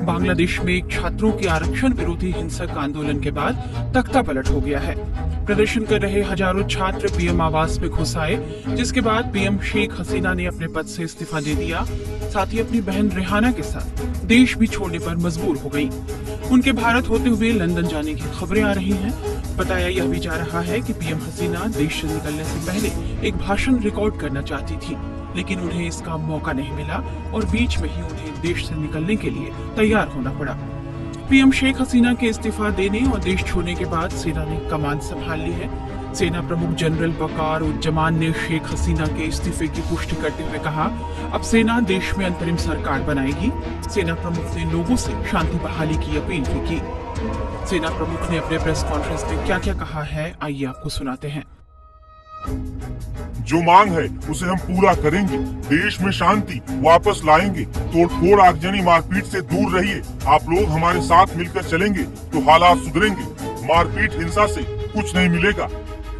बांग्लादेश में छात्रों के आरक्षण विरोधी हिंसक आंदोलन के बाद तख्ता पलट हो गया है। प्रदर्शन कर रहे हजारों छात्र पीएम आवास में घुस आए, जिसके बाद पीएम शेख हसीना ने अपने पद से इस्तीफा दे दिया। साथ ही अपनी बहन रेहाना के साथ देश भी छोड़ने पर मजबूर हो गई। उनके भारत होते हुए लंदन जाने की खबरें आ रही हैं। बताया यह भी जा रहा है कि पीएम हसीना देश से निकलने से पहले एक भाषण रिकॉर्ड करना चाहती थी, लेकिन उन्हें इसका मौका नहीं मिला और बीच में ही उन्हें देश से निकलने के लिए तैयार होना पड़ा। पीएम शेख हसीना के इस्तीफा देने और देश छोड़ने के बाद सेना ने कमान संभाल ली है। सेना प्रमुख जनरल वकार उज्जमान ने शेख हसीना के इस्तीफे की पुष्टि करते हुए कहा, अब सेना देश में अंतरिम सरकार बनाएगी। सेना प्रमुख ने लोगों से शांति बहाली की अपील भी की। सेना प्रमुख ने अपने प्रेस कॉन्फ्रेंस में क्या क्या कहा है, आइए आपको सुनाते हैं। जो मांग है उसे हम पूरा करेंगे। देश में शांति वापस लाएंगे। तोड़फोड़ आगजनी मारपीट से दूर रहिए। आप लोग हमारे साथ मिलकर चलेंगे तो हालात सुधरेंगे। मारपीट हिंसा से कुछ नहीं मिलेगा।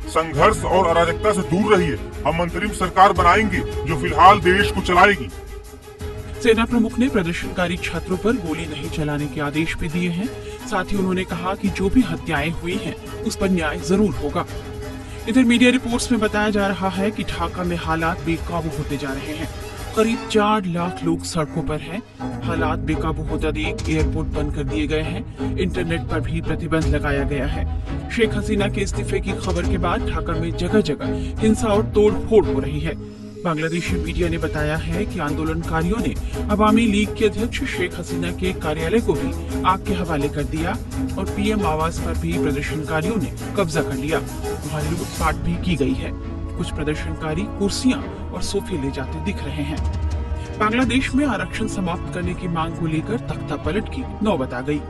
संघर्ष और अराजकता से दूर रहिए। हम अंतरिम सरकार बनाएंगे जो फिलहाल देश को चलाएगी। सेना प्रमुख ने प्रदर्शनकारी छात्रों पर गोली नहीं चलाने के आदेश भी दिए हैं। साथ ही उन्होंने कहा कि जो भी हत्याएं हुई हैं उस पर न्याय जरूर होगा। इधर मीडिया रिपोर्ट्स में बताया जा रहा है कि ढाका में हालात बेकाबू होते जा रहे हैं। करीब 4 लाख लोग सड़कों पर हैं। हालात बेकाबू होता देख एयरपोर्ट बंद कर दिए गए हैं। इंटरनेट पर भी प्रतिबंध लगाया गया है। शेख हसीना के इस्तीफे की खबर के बाद ढाका में जगह जगह हिंसा और तोड़फोड़ हो रही है। बांग्लादेशी मीडिया ने बताया है कि आंदोलनकारियों ने अवामी लीग के अध्यक्ष शेख हसीना के कार्यालय को भी आग के हवाले कर दिया और पीएम आवास पर भी प्रदर्शनकारियों ने कब्जा कर लिया। वहां लूटपाट भी की गई है। कुछ प्रदर्शनकारी कुर्सियां और सोफे ले जाते दिख रहे हैं। बांग्लादेश में आरक्षण समाप्त करने की मांग को लेकर तख्ता पलट की नौबत आ गई।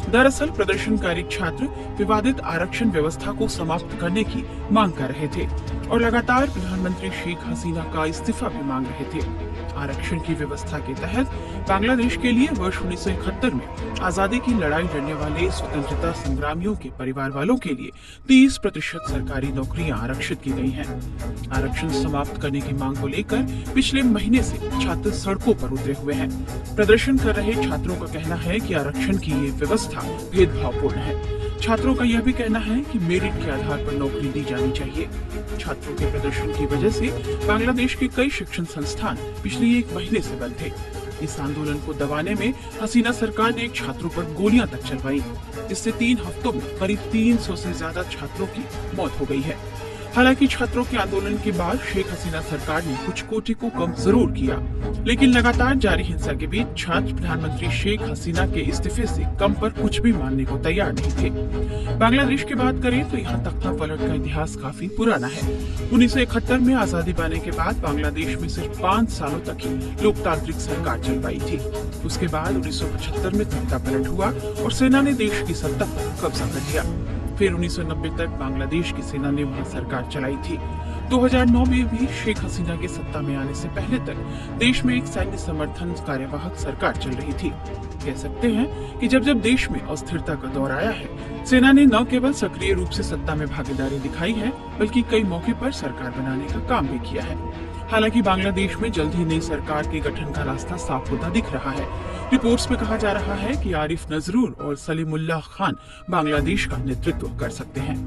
दरअसल प्रदर्शनकारी छात्र विवादित आरक्षण व्यवस्था को समाप्त करने की मांग कर रहे थे और लगातार प्रधानमंत्री शेख हसीना का इस्तीफा भी मांग रहे थे। आरक्षण की व्यवस्था के तहत बांग्लादेश के लिए वर्ष 1971 में आजादी की लड़ाई लड़ने वाले स्वतंत्रता संग्रामियों के परिवार वालों के लिए 30% सरकारी नौकरियां आरक्षित की गई हैं। आरक्षण समाप्त करने की मांग को लेकर पिछले महीने से छात्र सड़कों पर उतरे हुए हैं। प्रदर्शन कर रहे छात्रों का कहना है कि आरक्षण की ये व्यवस्था भेदभावपूर्ण है। छात्रों का यह भी कहना है कि मेरिट के आधार पर नौकरी दी जानी चाहिए। छात्रों के प्रदर्शन की वजह से बांग्लादेश के कई शिक्षण संस्थान पिछले 1 महीने से बंद थे। इस आंदोलन को दबाने में हसीना सरकार ने छात्रों पर गोलियां तक चलवाई, जिससे 3 हफ्तों में करीब 300 से ज्यादा छात्रों की मौत हो गई है। हालांकि छात्रों के आंदोलन के बाद शेख हसीना सरकार ने कुछ कोटे को कम जरूर किया, लेकिन लगातार जारी हिंसा के बीच छात्र प्रधानमंत्री शेख हसीना के इस्तीफे से कम पर कुछ भी मानने को तैयार नहीं थे। बांग्लादेश की बात करें तो यहाँ तख्ता पलट का इतिहास काफी पुराना है। 1971 में आजादी पाने के बाद बांग्लादेश में सिर्फ 5 सालों तक ही लोकतांत्रिक सरकार चल पाई थी। उसके बाद 1975 में तख्ता पलट हुआ और सेना ने देश की सत्ता पर कब्जा कर लिया। फिर 1990 तक बांग्लादेश की सेना ने वहां सरकार चलाई थी। 2009 में भी शेख हसीना के सत्ता में आने से पहले तक देश में एक सैन्य समर्थन कार्यवाहक सरकार चल रही थी। कह सकते हैं कि जब जब देश में अस्थिरता का दौर आया है, सेना ने न केवल सक्रिय रूप से सत्ता में भागीदारी दिखाई है, बल्कि कई मौके पर सरकार बनाने का काम भी किया है। हालांकि बांग्लादेश में जल्द ही नई सरकार के गठन का रास्ता साफ होता दिख रहा है। रिपोर्ट्स में कहा जा रहा है कि आरिफ नजरूल और सलीमुल्लाह खान बांग्लादेश का नेतृत्व कर सकते हैं।